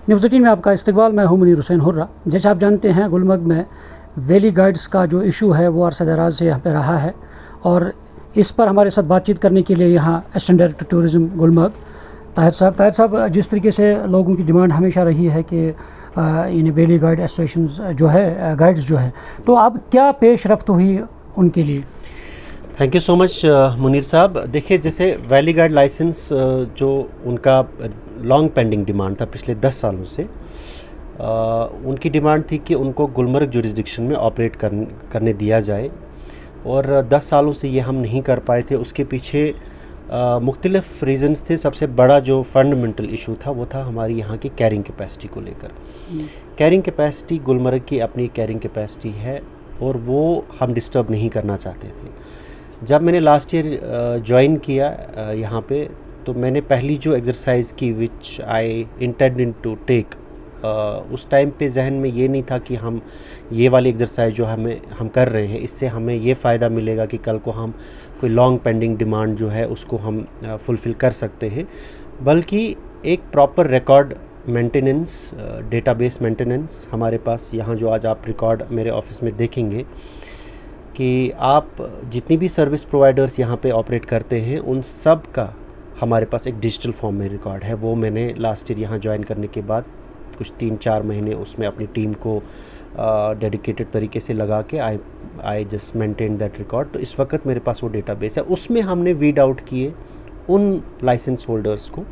News 18 में आपका इस्तकबाल। मैं हूं मुनीर हुसैन हुर्रा। जैसे आप जानते हैं, गुलमर्ग में वैली गाइड्स का जो इशू है वो अरसा दराज से यहाँ पे रहा है, और इस पर हमारे साथ बातचीत करने के लिए यहाँ assistant director tourism Gulmarg Tahir साहब, जिस तरीके से लोगों की डिमांड हमेशा रही है कि इन वैली गाइड एसोसिएशन जो है, गाइड्स जो है, तो अब क्या पेश रफ्त हुई उनके लिए? Thank you so much Munir साहब। देखिए, जैसे वैली गाइड लाइसेंस जो उनका लॉन्ग पेंडिंग डिमांड था पिछले 10 सालों से, उनकी डिमांड थी कि उनको गुलमर्ग जुरिस्डिक्शन में ऑपरेट करने दिया जाए, और 10 सालों से ये हम नहीं कर पाए थे। उसके पीछे मुख्तलिफ रीज़न्स थे। सबसे बड़ा जो फंडामेंटल इशू था वो था हमारी यहाँ की कैरिंग कैपेसिटी को लेकर। कैरिंग कैपेसिटी, गुलमर्ग की अपनी कैरिंग कैपेसिटी है, और वो हम डिस्टर्ब नहीं करना चाहते थे। जब मैंने लास्ट ईयर ज्वाइन किया यहाँ पे, तो मैंने पहली जो एक्सरसाइज की विच आई इंटेंडेड टू टेक, उस टाइम पे जहन में ये नहीं था कि हम ये वाली एक्सरसाइज जो हम कर रहे हैं, इससे हमें ये फ़ायदा मिलेगा कि कल को हम कोई लॉन्ग पेंडिंग डिमांड जो है उसको हम फुलफ़िल कर सकते हैं, बल्कि एक proper record maintenance, database maintenance हमारे पास यहाँ जो आज आप रिकॉर्ड मेरे ऑफिस में देखेंगे कि आप जितनी भी सर्विस प्रोवाइडर्स यहाँ पे ऑपरेट करते हैं उन सब का हमारे पास एक डिजिटल फॉर्म में रिकॉर्ड है। वो मैंने लास्ट ईयर यहाँ ज्वाइन करने के बाद कुछ 3-4 महीने उसमें अपनी टीम को डेडिकेटेड तरीके से लगा के I just maintain that record. तो इस वक्त मेरे पास वो डेटाबेस है। उसमें हमने वीड आउट किए उन लाइसेंस होल्डर्स को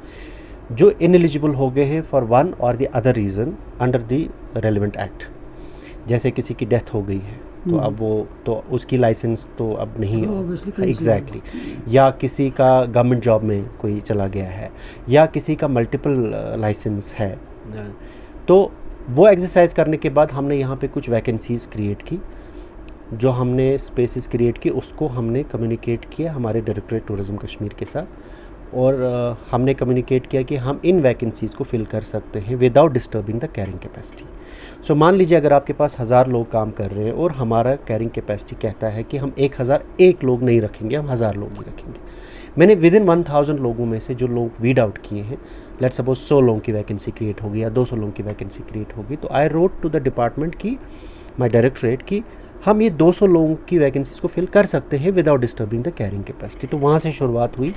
जो इनएलिजिबल हो गए हैं फॉर वन और the other reason under the relevant act. जैसे किसी की डेथ हो गई है तो अब वो तो उसकी लाइसेंस तो अब नहीं, एग्जैक्टली, या किसी का गवर्नमेंट जॉब में कोई चला गया है, या किसी का मल्टीपल लाइसेंस है। तो वो एक्सरसाइज करने के बाद हमने यहाँ पे कुछ वैकेंसीज़ क्रिएट की, जो हमने स्पेसेस क्रिएट की, उसको हमने कम्युनिकेट किया हमारे डायरेक्टरेट टूरिज़्म कश्मीर के साथ, और हमने कम्युनिकेट किया कि हम इन वैकेंसीज़ को फिल कर सकते हैं without disturbing the carrying capacity. So मान लीजिए अगर आपके पास 1000 लोग काम कर रहे हैं और हमारा कैरिंग कैपेसिटी कहता है कि हम 1001 लोग नहीं रखेंगे, हम 1000 लोग ही रखेंगे। मैंने विद इन 1000 लोगों में से जो लोग वीड आउट किए हैं, लेट सपोज 100 लोगों की वैकेंसी क्रिएट होगी या 200 लोगों की वैकेंसी क्रिएट होगी, तो I wrote to the department की, माई डायरेक्टरेट की, हम ये 200 लोगों की वैकेंसीज़ को फिल कर सकते हैं without disturbing the carrying capacity. तो वहाँ से शुरुआत हुई।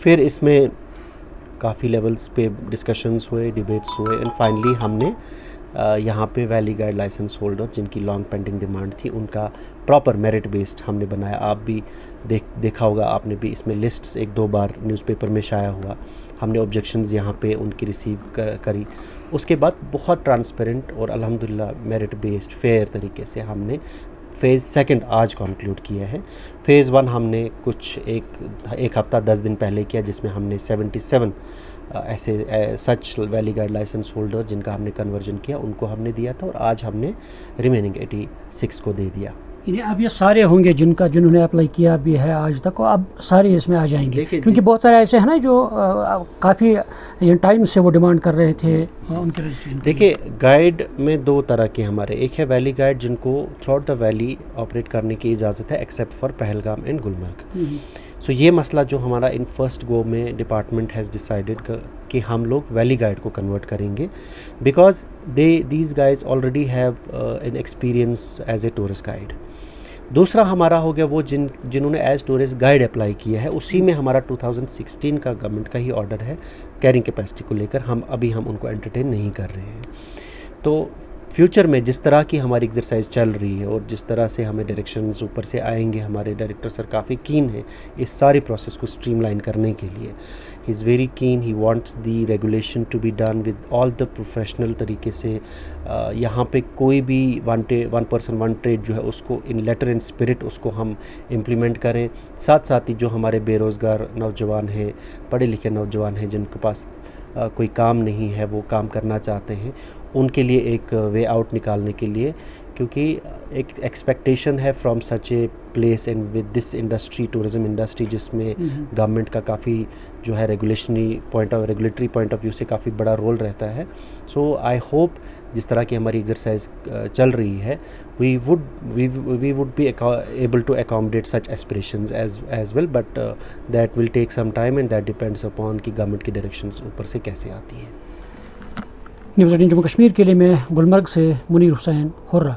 फिर इसमें काफ़ी लेवल्स पे डिस्कशंस हुए, डिबेट्स हुए, एंड फाइनली हमने यहाँ पे वैली गाइड लाइसेंस होल्डर जिनकी लॉन्ग पेंडिंग डिमांड थी उनका प्रॉपर मेरिट बेस्ड हमने बनाया। आप भी देखा होगा, आपने भी इसमें लिस्ट्स 1-2 बार न्यूज़पेपर में शाया हुआ। हमने ऑब्जेक्शंस यहाँ पे उनकी रिसीव करी। उसके बाद बहुत ट्रांसपेरेंट और अल्हम्दुलिल्लाह मेरिट बेस्ड फेयर तरीके से हमने फ़ेज़ 2 आज कंक्लूड किया है। फ़ेज़ 1 हमने कुछ एक हफ़्ता 10 दिन पहले किया, जिसमें हमने 77 ऐसे सच वैली गाइड लाइसेंस होल्डर जिनका हमने कन्वर्जन किया उनको हमने दिया था, और आज हमने रिमेनिंग 86 को दे दिया। अब ये सारे होंगे जिन्होंने अप्लाई किया भी है आज तक, अब सारे इसमें आ जाएंगे, क्योंकि बहुत सारे ऐसे हैं ना जो काफ़ी टाइम से वो डिमांड कर रहे थे उनके रजिस्ट्रेशन। देखिए, गाइड में 2 तरह के हमारे, एक है वैली गाइड जिनको थ्रू द वैली ऑपरेट करने की इजाज़त है except for Pahalgam and Gulmarg. So ये मसला जो हमारा इन फर्स्ट गो में डिपार्टमेंट हैज़ डिसाइडेड कि हम लोग वैली गाइड को कन्वर्ट करेंगे, because these guys already have an experience as a tourist guide. दूसरा हमारा हो गया वो जिन्होंने एज टूरिस्ट गाइड अप्लाई किया है, उसी में हमारा 2016 का गवर्नमेंट का ही ऑर्डर है कैरिंग कैपेसिटी को लेकर। हम उनको एंटरटेन नहीं कर रहे हैं। तो फ्यूचर में जिस तरह की हमारी एक्सरसाइज चल रही है और जिस तरह से हमें डायरेक्शंस ऊपर से आएंगे, हमारे डायरेक्टर सर काफ़ी कीन है इस सारी प्रोसेस को स्ट्रीमलाइन करने के लिए। ही is very keen, he wants the regulation to be done with all the professional तरीके से। यहाँ पे कोई भी वन पर्सन वन ट्रेड जो है उसको इन लेटर एंड स्पिरिट उसको हम इम्प्लीमेंट करें। साथ साथ ही जो हमारे बेरोज़गार नौजवान हैं, पढ़े लिखे नौजवान हैं, जिनके पास कोई काम नहीं है, वो काम करना चाहते हैं, उनके लिए एक वे आउट निकालने के लिए, क्योंकि एक एक्सपेक्टेशन है from such a place and with this industry, tourism industry, जिसमें गवर्नमेंट का काफ़ी जो है रेगुलेटरी पॉइंट ऑफ व्यू से काफ़ी बड़ा रोल रहता है। सो आई होप जिस तरह की हमारी एक्सरसाइज चल रही है, we would be able to accommodate such aspirations as well, but that will take some time and that depends upon कि गवर्नमेंट की डायरेक्शंस ऊपर से कैसे आती है। न्यूज़ 18 जम्मू कश्मीर के लिए मैं गुलमर्ग से मुनीर हुसैन हुर्रा।